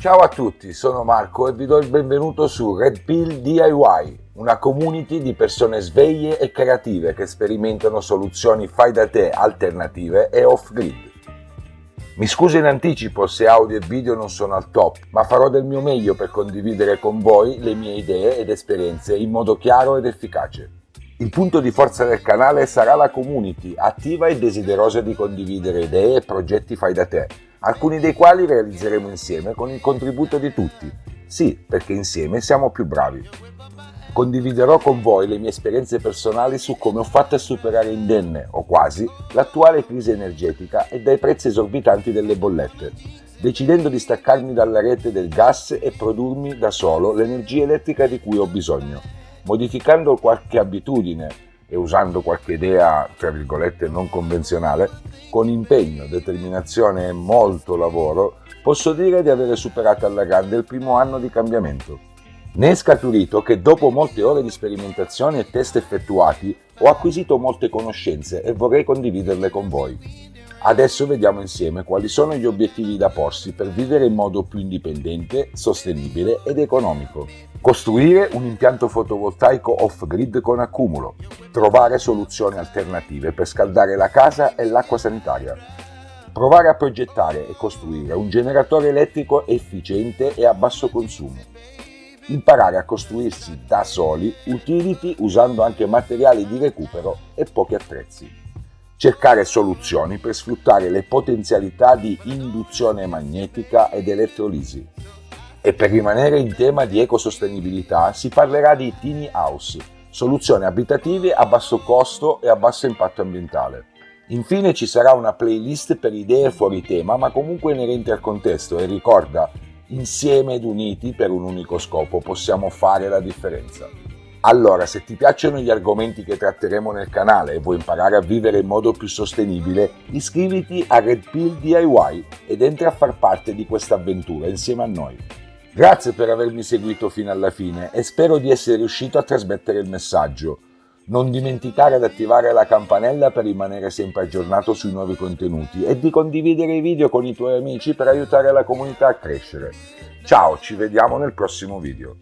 Ciao a tutti, sono Marco e vi do il benvenuto su Red Pill DIY, una community di persone sveglie e creative che sperimentano soluzioni fai da te alternative e off-grid. Mi scuso in anticipo se audio e video non sono al top, ma farò del mio meglio per condividere con voi le mie idee ed esperienze in modo chiaro ed efficace. Il punto di forza del canale sarà la community, attiva e desiderosa di condividere idee e progetti fai da te, alcuni dei quali realizzeremo insieme con il contributo di tutti. Sì, perché insieme siamo più bravi. Condividerò con voi le mie esperienze personali su come ho fatto a superare indenne, o quasi, l'attuale crisi energetica e dai prezzi esorbitanti delle bollette, decidendo di staccarmi dalla rete del gas e produrmi da solo l'energia elettrica di cui ho bisogno, modificando qualche abitudine e usando qualche idea, tra virgolette, non convenzionale, con impegno, determinazione e molto lavoro, posso dire di avere superato alla grande il primo anno di cambiamento. Ne è scaturito che dopo molte ore di sperimentazione e test effettuati ho acquisito molte conoscenze e vorrei condividerle con voi. Adesso vediamo insieme quali sono gli obiettivi da porsi per vivere in modo più indipendente, sostenibile ed economico. Costruire un impianto fotovoltaico off-grid con accumulo. Trovare soluzioni alternative per scaldare la casa e l'acqua sanitaria. Provare a progettare e costruire un generatore elettrico efficiente e a basso consumo. Imparare a costruirsi da soli utility usando anche materiali di recupero e pochi attrezzi. Cercare soluzioni per sfruttare le potenzialità di induzione magnetica ed elettrolisi. E per rimanere in tema di ecosostenibilità si parlerà di tiny house, soluzioni abitative a basso costo e a basso impatto ambientale. Infine ci sarà una playlist per idee fuori tema ma comunque inerenti al contesto e ricorda, insieme ed uniti per un unico scopo possiamo fare la differenza. Allora, se ti piacciono gli argomenti che tratteremo nel canale e vuoi imparare a vivere in modo più sostenibile, iscriviti a Red Pill DIY ed entra a far parte di questa avventura insieme a noi. Grazie per avermi seguito fino alla fine e spero di essere riuscito a trasmettere il messaggio. Non dimenticare di attivare la campanella per rimanere sempre aggiornato sui nuovi contenuti e di condividere i video con i tuoi amici per aiutare la comunità a crescere. Ciao, ci vediamo nel prossimo video.